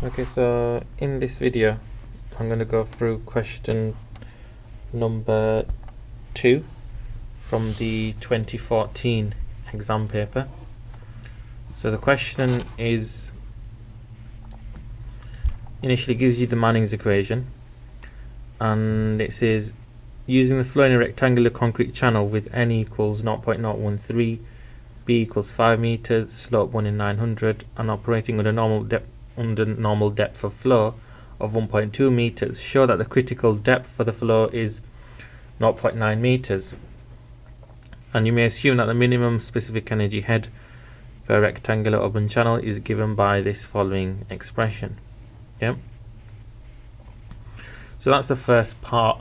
Okay, so in this video I'm going to go through question number 2 from the 2014 exam paper. So the question is, initially gives you the Mannings equation, and it says using the flow in a rectangular concrete channel with n equals 0.013, b equals 5 meters, slope 1 in 900, and operating with a normal depth of flow of 1.2 meters, show that the critical depth for the flow is 0.9 meters. And you may assume that the minimum specific energy head for a rectangular open channel is given by this following expression. Yep. So that's the first part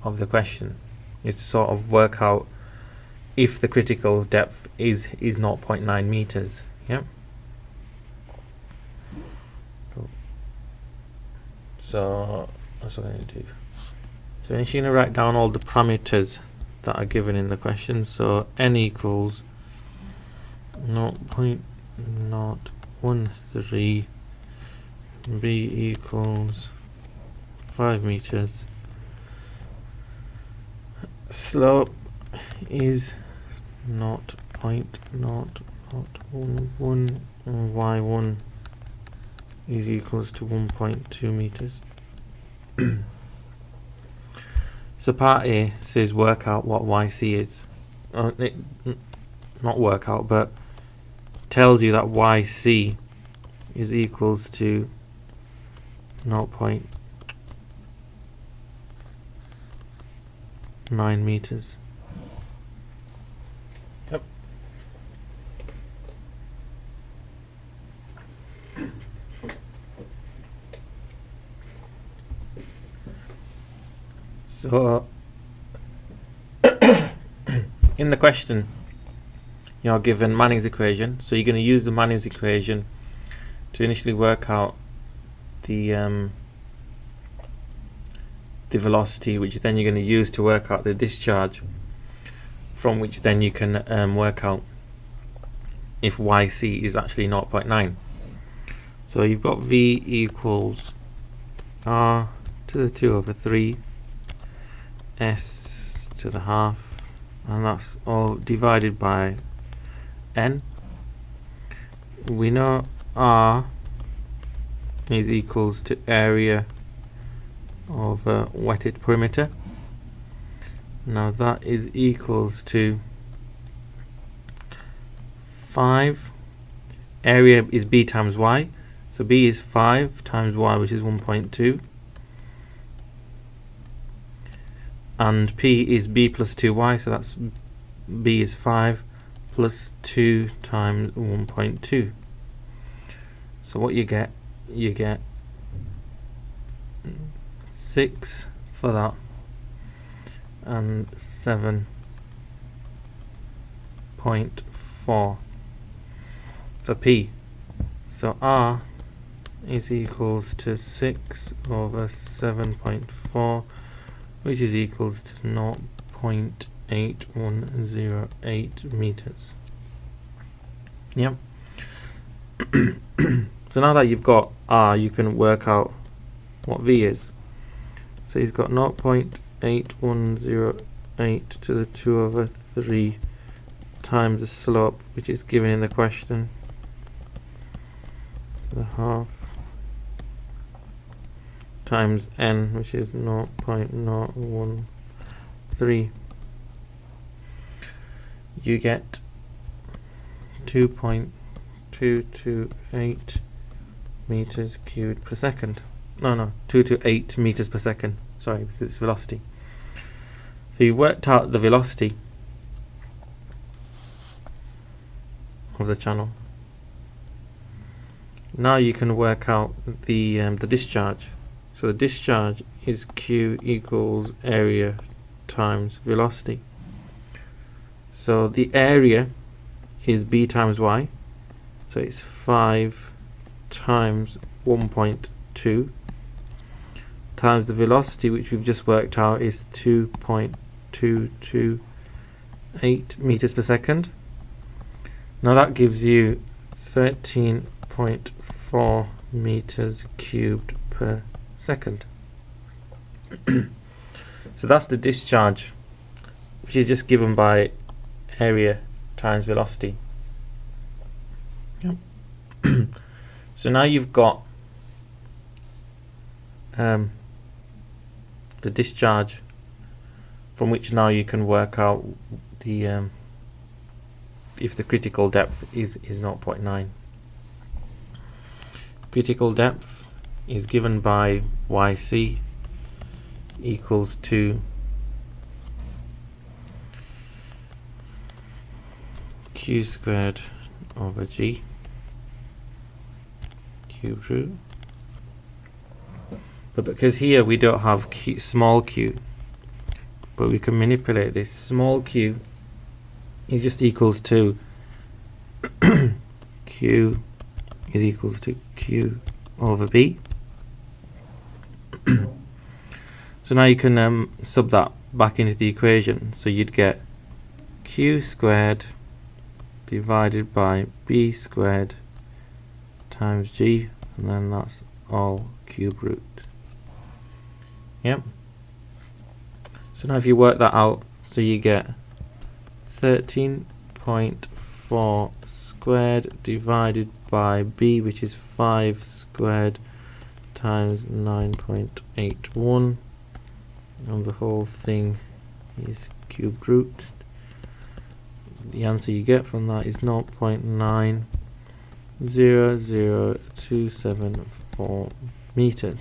of the question, is to sort of work out if the critical depth is 0.9 meters. Yep. So that's what I'm going to do. So I'm going to write down all the parameters that are given in the question. So n equals 0.013, b equals 5 meters, slope is 0.001, and y1 is equals to 1.2 meters. So part A says work out what YC is. Not work out, but tells you that YC is equals to 0.9 meters. Yep. So in the question you're given Mannings equation, so you're going to use the Mannings equation to initially work out the velocity, which then you're going to use to work out the discharge, from which then you can work out if YC is actually 0.9. So you've got V equals R to the 2 over 3 S to the half, and that's all divided by N. We know R is equals to area of a wetted perimeter. Now that is equals to 5. Area is B times Y, so B is 5 times Y, which is 1.2, and P is B plus 2Y, so that's B is 5 plus 2 times 1.2. So what you get 6 for that, and 7.4 for P. So R is equals to 6 over 7.4, which is equals to 0.8108 meters. Yep. So now that you've got R, you can work out what V is. So he's got 0.8108 to the 2 over 3 times the slope, which is given in the question, the half, times N, which is 0.013. You get 2.228 meters cubed per second. No, 228 meters per second. Sorry, because it's velocity. So you worked out the velocity of the channel. Now you can work out the discharge. So the discharge is Q equals area times velocity. So the area is B times Y, so it's 5 times 1.2 times the velocity, which we've just worked out is 2.228 meters per second. Now that gives you 13.4 meters cubed per second. So that's the discharge, which is just given by area times velocity. Yep. So now you've got the discharge, from which now you can work out the if the critical depth is 0.9. Critical depth is given by YC equals to Q squared over G cubed root. But because here we don't have small q, but we can manipulate this. Small q is just equals to q is equals to q over b. So now you can sub that back into the equation. So you'd get q squared divided by b squared times g, and then that's all cube root. Yep. So now if you work that out, so you get 13.4 squared divided by b, which is 5 squared times 9.81, and the whole thing is cube root. The answer you get from that is 0.900274 meters.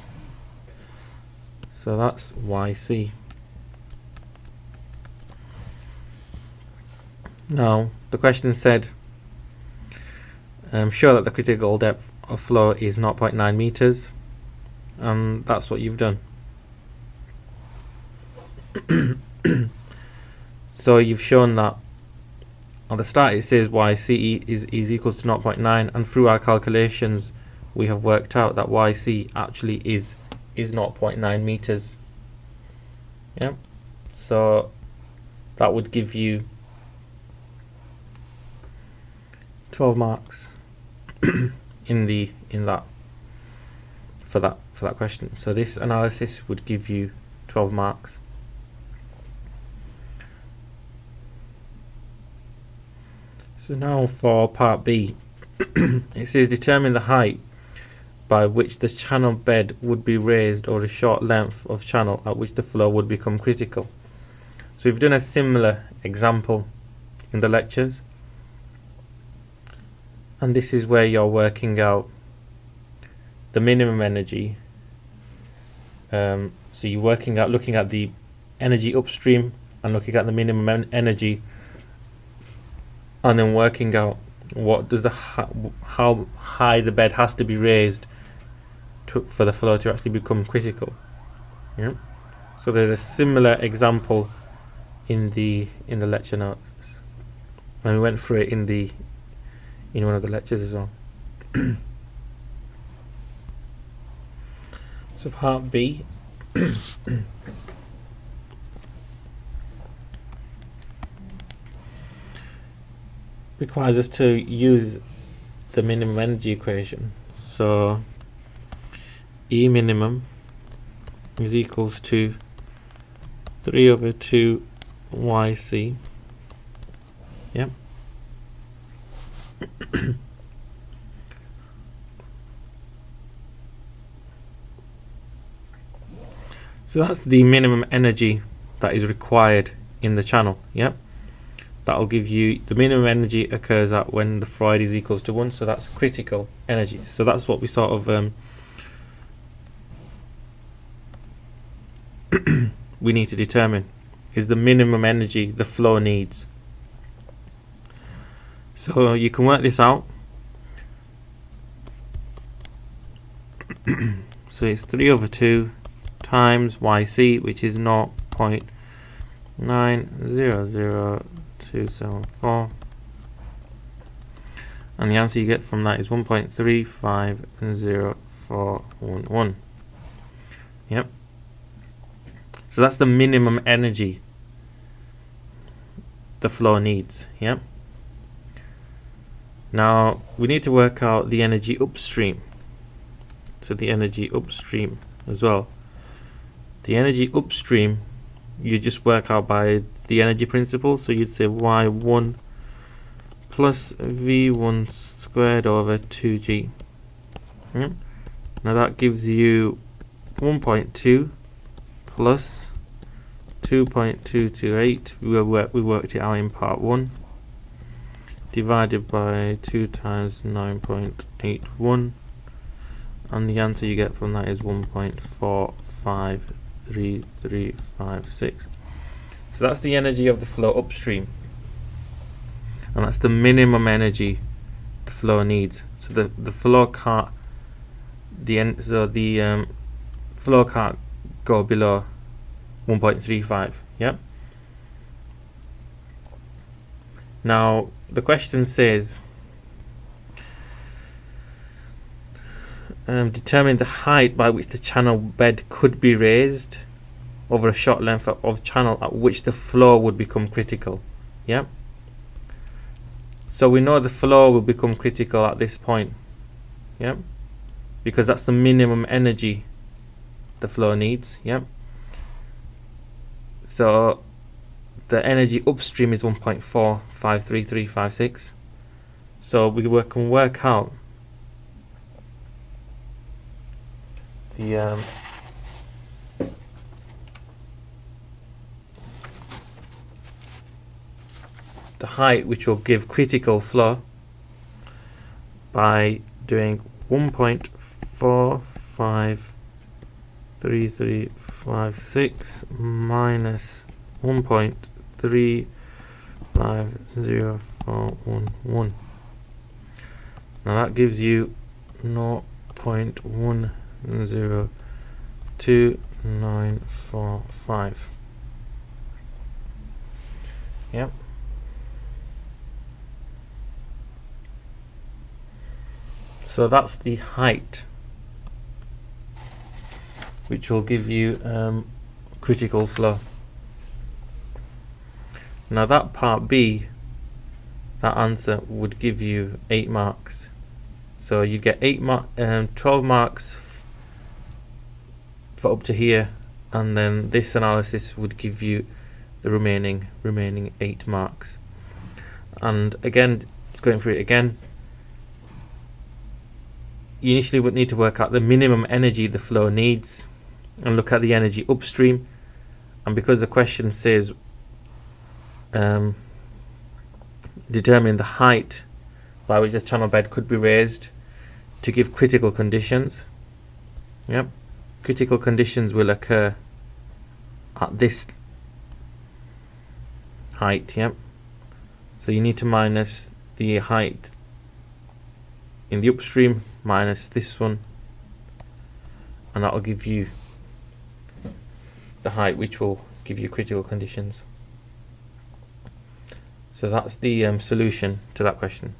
So that's YC. Now the question said show that the critical depth of flow is 0.9 meters, and that's what you've done. So you've shown that at the start it says YC is equals to 0.9, and through our calculations we have worked out that YC actually is 0.9 meters. Yeah, so that would give you 12 marks in that for that question. So this analysis would give you 12 marks. So now for part B, it says determine the height by which the channel bed would be raised, or a short length of channel at which the flow would become critical. So we've done a similar example in the lectures, and this is where you're working out the minimum energy. So you're working out, looking at the energy upstream and looking at the minimum energy, and then working out what does how high the bed has to be raised for the flow to actually become critical. Yeah. So there's a similar example in the lecture notes, and we went through it in one of the lectures as well. So part B. Requires us to use the minimum energy equation. So E minimum is equals to 3/2 YC. Yep. So that's the minimum energy that is required in the channel. Yep. That'll give you the minimum energy occurs at when the Freud is equals to 1, so that's critical energy. So that's what we sort of we need to determine, is the minimum energy the flow needs. So you can work this out. So it's 3/2 times YC, which is 0.900274, and the answer you get from that is 1.350411. Yep. So that's the minimum energy the flow needs. Yep. Now we need to work out the energy upstream. to the energy upstream as well. The energy upstream you just work out by the energy principle, so you'd say Y1 plus V1 squared over 2G. Now that gives you 1.2 plus 2.228, we worked it out in part 1, divided by 2 times 9.81, and the answer you get from that is 1.453356. So that's the energy of the flow upstream, and that's the minimum energy the flow needs. So the flow can't flow can't go below 1.35. Yep. Now the question says determine the height by which the channel bed could be raised over a short length of channel at which the flow would become critical. Yep. So we know the flow will become critical at this point. Yep. Because that's the minimum energy the flow needs. Yep. So the energy upstream is 1.453356. So we can work out the height which will give critical flow by doing 1.453356 minus 1.350411. Now that gives you 0.102945. Yep. So that's the height which will give you critical flow. Now that part B, that answer would give you 8 marks. So you get 12 marks for up to here, and then this analysis would give you the remaining 8 marks. And again, going through it again, you initially would need to work out the minimum energy the flow needs and look at the energy upstream. And because the question says determine the height by which the channel bed could be raised to give critical conditions. Yep. Critical conditions will occur at this height. Yep. So you need to minus the height in the upstream minus this one, and that will give you the height which will give you critical conditions. So that's the solution to that question.